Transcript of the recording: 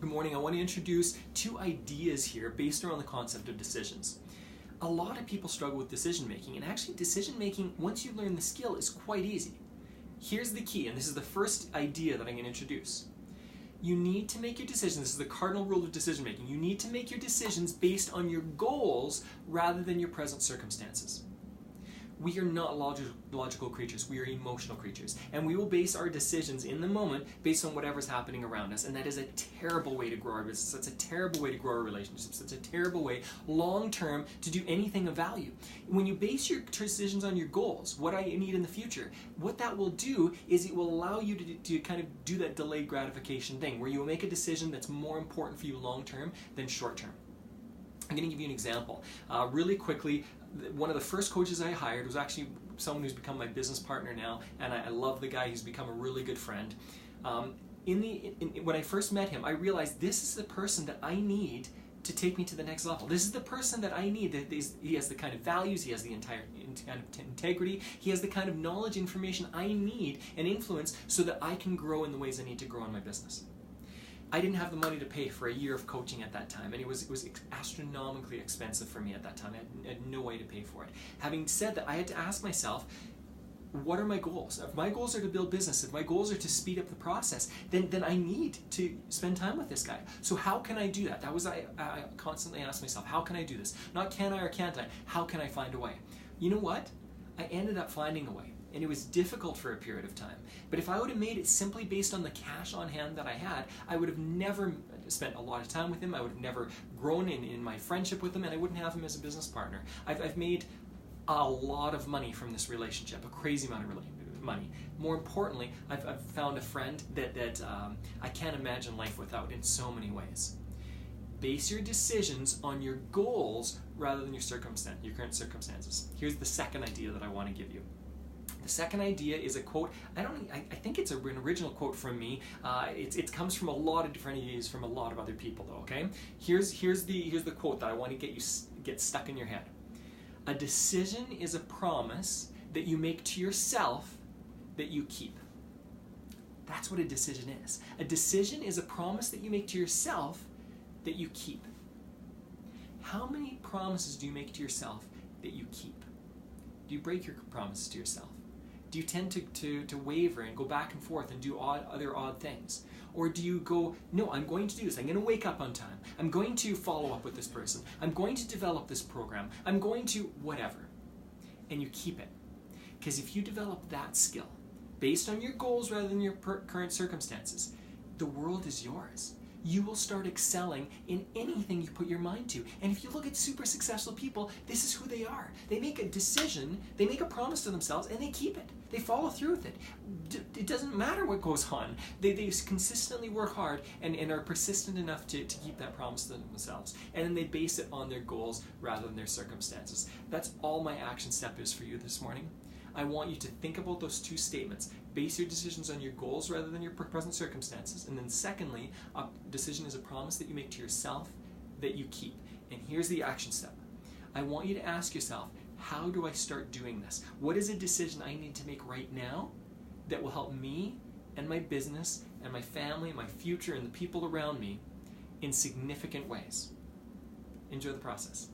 Good morning. I want to introduce two ideas here based around the concept of decisions. A lot of people struggle with decision making, and actually decision making, once you learn the skill, is quite easy. Here's the key, and this is the first idea that I'm going to introduce. You need to make your decisions. This is the cardinal rule of decision making. You need to make your decisions based on your goals rather than your present circumstances. We are not logical creatures. We are emotional creatures. And we will base our decisions in the moment based on whatever's happening around us. And that is a terrible way to grow our business. That's a terrible way to grow our relationships. That's a terrible way, long term, to do anything of value. When you base your decisions on your goals, what I need in the future, what that will do is it will allow you to kind of do that delayed gratification thing, where you will make a decision that's more important for you long term than short term. I'm going to give you an example. Really quickly, one of the first coaches I hired was actually someone who's become my business partner now, and I love the guy. He's become a really good friend. When I first met him, I realized this is the person that I need to take me to the next level. This is the person that I need. He has the kind of values, he has the entire kind of integrity, he has the kind of knowledge, information I need and influence so that I can grow in the ways I need to grow in my business. I didn't have the money to pay for a year of coaching at that time, and it was astronomically expensive for me at that time. I had no way to pay for it. Having said that, I had to ask myself, what are my goals? If my goals are to build business, if my goals are to speed up the process, then I need to spend time with this guy. So how can I do that? That was I constantly asked myself, how can I do this? Not can I or can't I, how can I find a way? You know what? I ended up finding a way. And it was difficult for a period of time. But if I would have made it simply based on the cash on hand that I had, I would have never spent a lot of time with him. I would have never grown in my friendship with him, and I wouldn't have him as a business partner. I've made a lot of money from this relationship, a crazy amount of money. More importantly, I've found a friend that I can't imagine life without in so many ways. Base your decisions on your goals rather than your current circumstances. Here's the second idea that I want to give you. The second idea is a quote. I think it's an original quote from me. It comes from a lot of different ideas from a lot of other people, though. Okay. Here's the quote that I want to get stuck in your head. A decision is a promise that you make to yourself that you keep. That's what a decision is. A decision is a promise that you make to yourself that you keep. How many promises do you make to yourself that you keep? Do you break your promises to yourself? Do you tend to waver and go back and forth and do other odd things? Or do you go, no, I'm going to do this. I'm going to wake up on time. I'm going to follow up with this person. I'm going to develop this program. I'm going to whatever. And you keep it. Because if you develop that skill based on your goals rather than your current circumstances, the world is yours. You will start excelling in anything you put your mind to. And if you look at super successful people, this is who they are. They make a decision, they make a promise to themselves, and they keep it. They follow through with it. It doesn't matter what goes on. They consistently work hard and are persistent enough to keep that promise to themselves. And then they base it on their goals rather than their circumstances. That's all my action step is for you this morning. I want you to think about those two statements. Base your decisions on your goals rather than your present circumstances. And then secondly, a decision is a promise that you make to yourself that you keep. And here's the action step. I want you to ask yourself, how do I start doing this? What is a decision I need to make right now that will help me and my business and my family and my future and the people around me in significant ways? Enjoy the process.